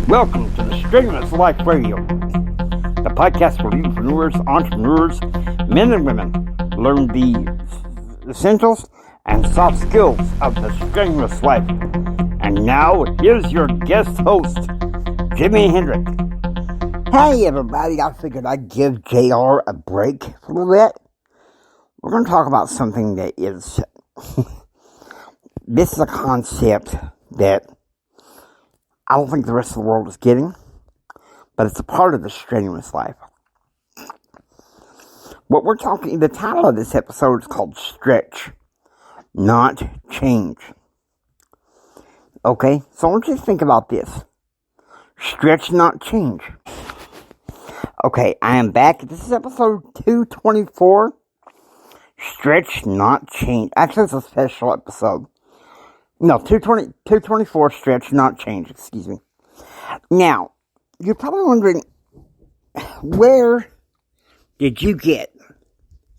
Welcome to the Strenuous Life Radio, the podcast for entrepreneurs, men and women, learn the essentials and soft skills of the strenuous life. And now, here's your guest host, Jimi Hendrix. Hey everybody, I figured I'd give JR a break for a little bit. We're going to talk about something that is, this is a concept that I don't think the rest of the world is getting, but it's a part of the strenuous life. The title of this episode is called Stretch, Not Change. Okay, so I want you to think about this. Stretch, not change. Okay, I am back. This is episode 224. Stretch, not change. Actually, it's a special episode. No, 224, stretch, not change, excuse me. Now, you're probably wondering, where did you get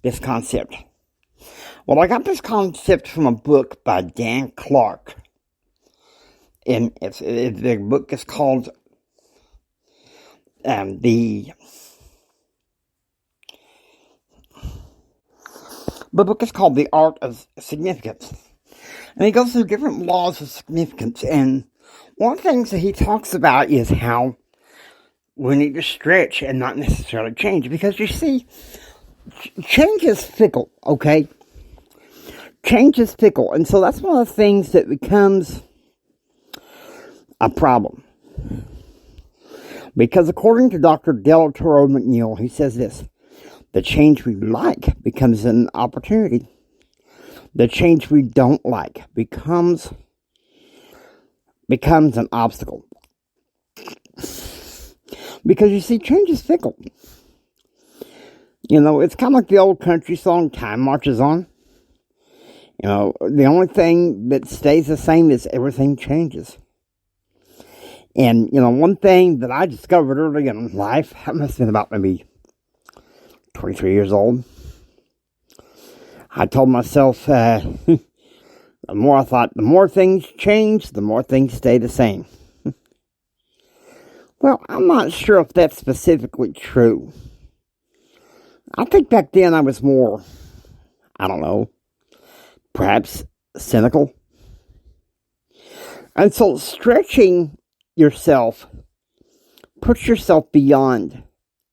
this concept? Well, I got this concept from a book by Dan Clark. And the book is called, the book is called The Art of Significance. And he goes through different laws of significance. And one of the things that he talks about is how we need to stretch and not necessarily change. Because you see, change is fickle, okay? Change is fickle. And so that's one of the things that becomes a problem. Because according to Dr. Delatoro McNeil, he says this: the change we like becomes an opportunity. The change we don't like becomes an obstacle. Because you see, change is fickle. You know, it's kind of like the old country song, Time Marches On. You know, the only thing that stays the same is everything changes. And, you know, one thing that I discovered early in life, I must have been about maybe 23 years old. I told myself, the more things change, the more things stay the same. Well, I'm not sure if that's specifically true. I think back then I was more, I don't know, perhaps cynical. And so stretching yourself puts yourself beyond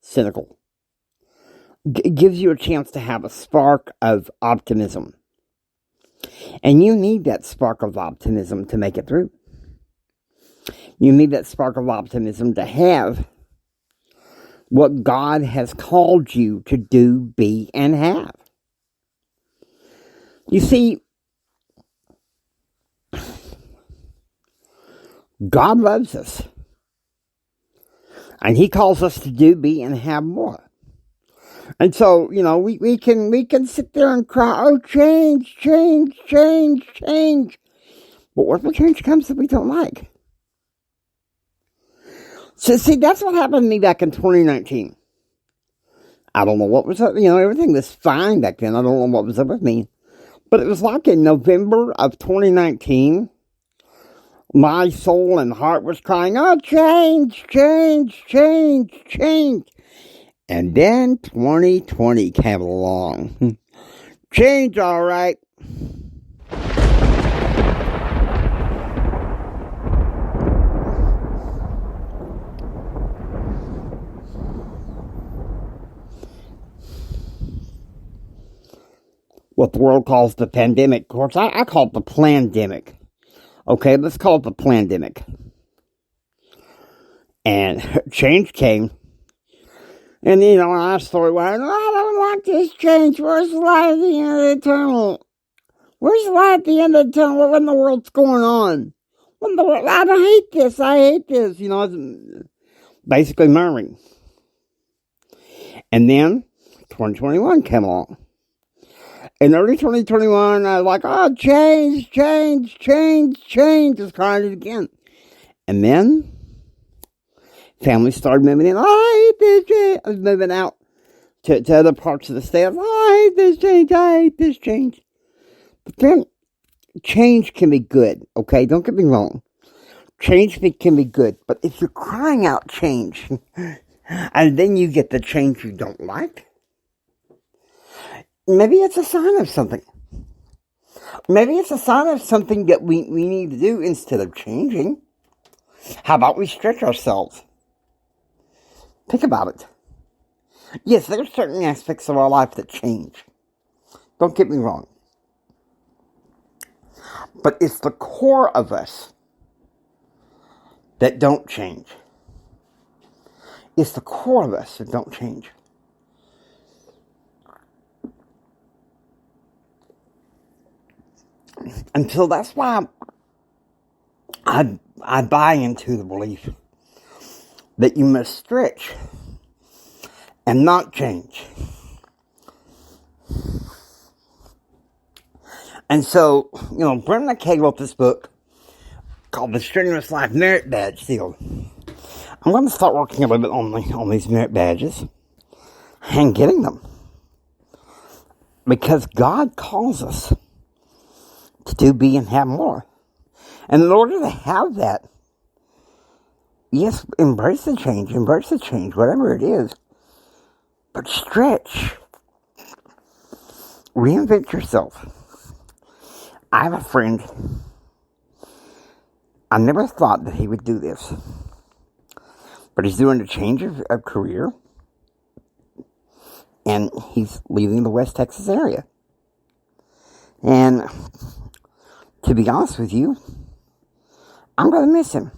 cynical. Gives you a chance to have a spark of optimism. And you need that spark of optimism to make it through. You need that spark of optimism to have what God has called you to do, be, and have. You see, God loves us. And He calls us to do, be, and have more. And so, you know, we can sit there and cry, oh, change. But what if the change comes that we don't like? So, see, that's what happened to me back in 2019. I don't know what was up. You know, everything was fine back then. I don't know what was up with me. But it was like in November of 2019, my soul and heart was crying, oh, change. And then 2020 came along. Change, all right. What the world calls the pandemic. Of course, I call it the plandemic. Okay, let's call it the plandemic. And change came. And, you know, our story went, I don't want this change. Where's the light at the end of the tunnel? Where's the light at the end of the tunnel? What in the world's going on? I hate this. You know, basically murmuring. And then 2021 came along. In early 2021, I was like, oh, change. Just crying it again. And then families started moving in. I hate this change. I was moving out to other parts of the state. I hate this change. But then change can be good, okay? Don't get me wrong. Change can be good, but if you're crying out change, and then you get the change you don't like, maybe it's a sign of something. Maybe it's a sign of something that we need to do instead of changing. How about we stretch ourselves? Think about it. Yes, there are certain aspects of our life that change. Don't get me wrong. But it's the core of us that don't change. It's the core of us that don't change. And so that's why I buy into the belief that you must stretch and not change. And so, Brent McKay wrote this book called The Strenuous Life Merit Badge Seal. I'm going to start working a little bit on these merit badges and getting them. Because God calls us to do, be, and have more. And in order to have that, yes, embrace the change, whatever it is. But stretch. Reinvent yourself. I have a friend. I never thought that he would do this. But he's doing a change of career. And he's leaving the West Texas area. And to be honest with you, I'm going to miss him.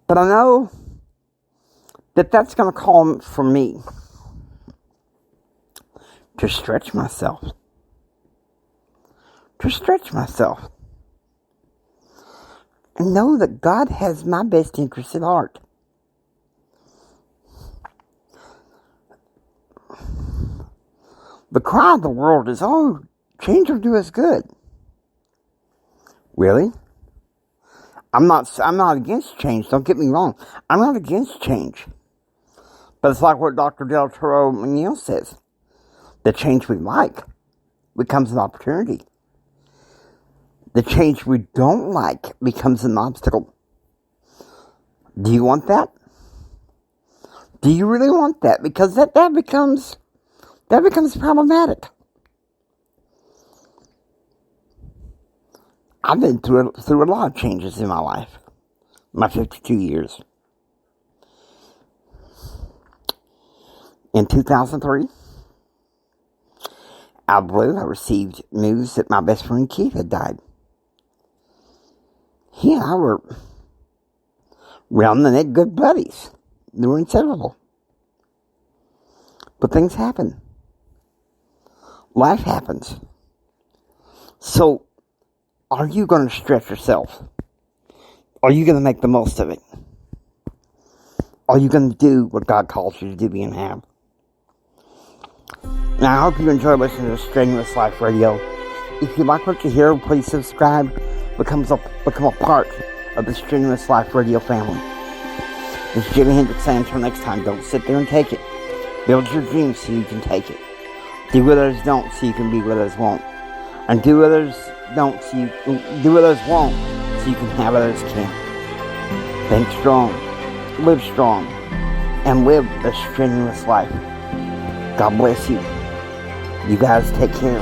But I know that that's going to call for me to stretch myself. And know that God has my best interest at heart. The cry of the world is, oh, change will do us good. Really? I'm not against change, don't get me wrong. I'm not against change. But it's like what Dr. Del Toro Munoz says. The change we like becomes an opportunity. The change we don't like becomes an obstacle. Do you want that? Do you really want that? Because that becomes problematic. I've been through a lot of changes in my life. My 52 years. In 2003, out of the blue, I received news that my best friend Keith had died. He and I were round the neck good buddies. They were inseparable. But things happen. Life happens. So, are you going to stretch yourself? Are you going to make the most of it? Are you going to do what God calls you to do and have? Now, I hope you enjoy listening to Strenuous Life Radio. If you like what you hear, please subscribe. Become a part of the Strenuous Life Radio family. It's Jimi Hendrix saying until next time, don't sit there and take it. Build your dreams so you can take it. Do what others don't so you can be what others won't. And do what others won't so you can have what others can. Think strong, live strong, and live a strenuous life. God bless you. You guys take care.